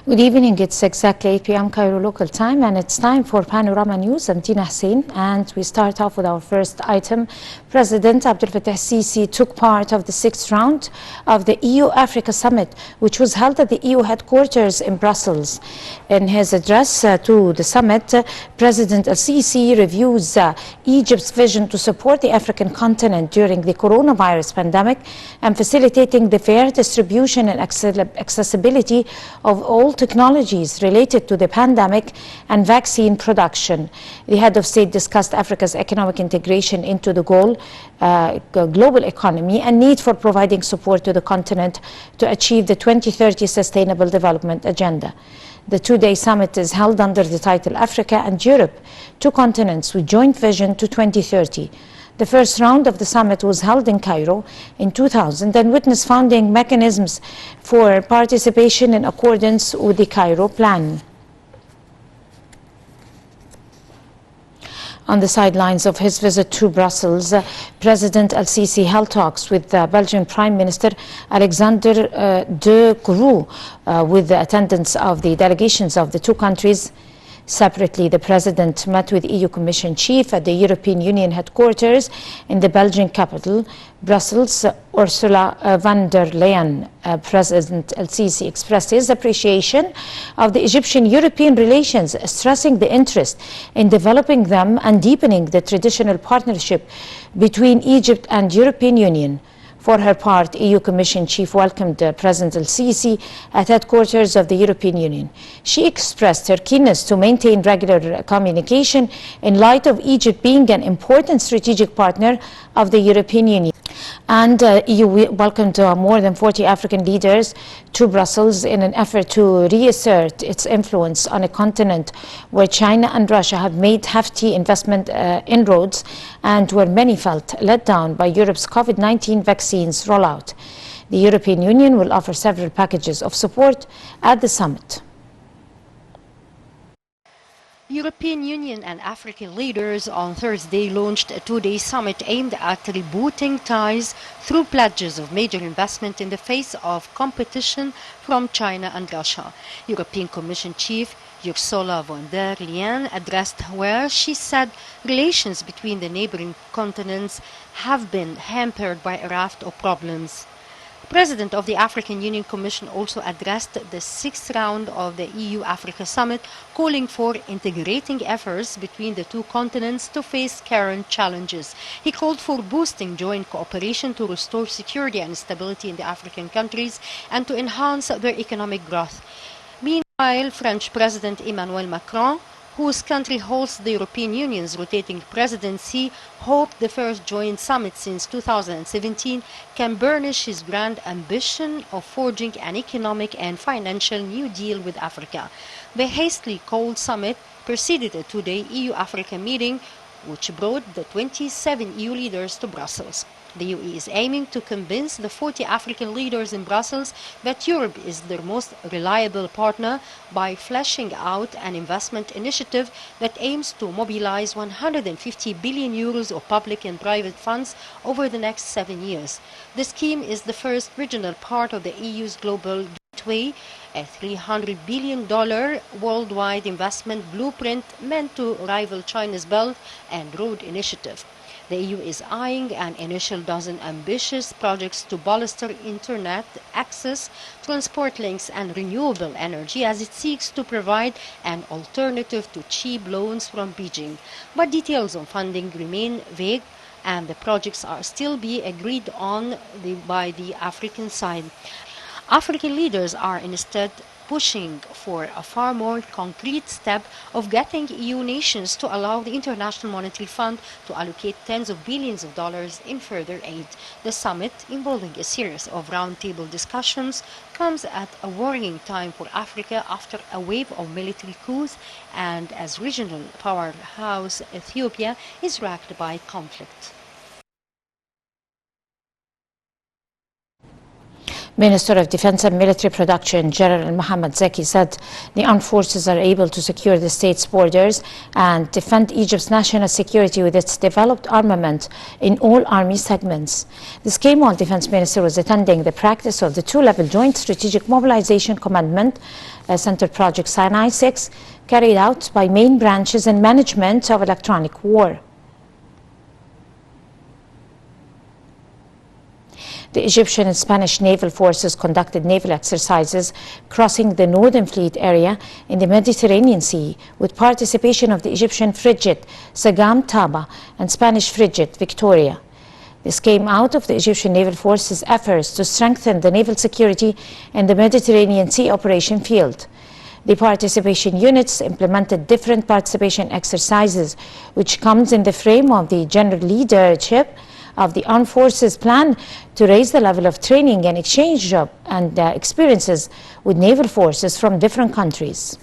Good evening. It's exactly 8 p.m. Cairo local time, and it's time for Panorama News. I'm Tina Hussein, and we start off with our first item. President Abdel Fattah Sisi took part of the sixth round of the EU-Africa Summit, which was held at the EU headquarters in Brussels. In his address to the summit, President Sisi reviews Egypt's vision to support the African continent during the coronavirus pandemic and facilitating the fair distribution and accessibility of all technologies related to the pandemic and vaccine production. The head of state discussed Africa's economic integration into the global economy and need for providing support to the continent to achieve the 2030 Sustainable Development Agenda. The two-day summit is held under the title Africa and Europe, two continents with joint vision to 2030. The first round of the summit was held in Cairo in 2000 and witnessed founding mechanisms for participation in accordance with the Cairo Plan. On the sidelines of his visit to Brussels, President El-Sisi held talks with Belgian Prime Minister Alexander De Croo with the attendance of the delegations of the two countries. Separately, the President met with EU Commission Chief at the European Union headquarters in the Belgian capital, Brussels. Ursula von der Leyen. President El-Sisi expressed his appreciation of the Egyptian-European relations, stressing the interest in developing them and deepening the traditional partnership between Egypt and European Union. For her part, EU Commission Chief welcomed President El-Sisi at headquarters of the European Union. She expressed her keenness to maintain regular communication in light of Egypt being an important strategic partner of the European Union. And EU welcomed more than 40 African leaders to Brussels in an effort to reassert its influence on a continent where China and Russia have made hefty investment inroads and where many felt let down by Europe's COVID-19 vaccines rollout. The European Union will offer several packages of support at the summit. European Union and African leaders on Thursday launched a two-day summit aimed at rebooting ties through pledges of major investment in the face of competition from China and Russia. European Commission Chief Ursula von der Leyen addressed where she said relations between the neighboring continents have been hampered by a raft of problems. The President of the African Union Commission also addressed the sixth round of the EU-Africa Summit, calling for integrating efforts between the two continents to face current challenges. He called for boosting joint cooperation to restore security and stability in the African countries and to enhance their economic growth. Meanwhile, French President Emmanuel Macron, whose country holds the European Union's rotating presidency, hoped the first joint summit since 2017 can burnish his grand ambition of forging an economic and financial new deal with Africa. The hastily called summit preceded a two-day EU-Africa meeting, which brought the 27 EU leaders to Brussels. The UE is aiming to convince the 40 African leaders in Brussels that Europe is their most reliable partner by fleshing out an investment initiative that aims to mobilize 150 billion euros of public and private funds over the next 7 years. The scheme is the first regional part of the EU's Global Gateway, a $300 billion worldwide investment blueprint meant to rival China's Belt and Road Initiative. The EU is eyeing an initial dozen ambitious projects to bolster internet access, transport links and renewable energy as it seeks to provide an alternative to cheap loans from Beijing. But details on funding remain vague and the projects are still being agreed on by the African side. African leaders are instead pushing for a far more concrete step of getting EU nations to allow the International Monetary Fund to allocate tens of billions of dollars in further aid. The summit, involving a series of roundtable discussions, comes at a worrying time for Africa after a wave of military coups and as regional powerhouse Ethiopia is racked by conflict. Minister of Defense and Military Production, General Mohammad Zaki, said the armed forces are able to secure the state's borders and defend Egypt's national security with its developed armament in all army segments. This came while Defense Minister was attending the practice of the two-level Joint Strategic Mobilization Commandment Center Project Sinai 6, carried out by main branches and management of electronic war. The Egyptian and Spanish naval forces conducted naval exercises crossing the Northern Fleet area in the Mediterranean Sea with participation of the Egyptian frigate Sagam Taba and Spanish frigate Victoria. This came out of the Egyptian naval forces' efforts to strengthen the naval security in the Mediterranean Sea operation field. The participation units implemented different participation exercises, which comes in the frame of the general leadership of the Armed Forces plan to raise the level of training and exchange and experiences with naval forces from different countries.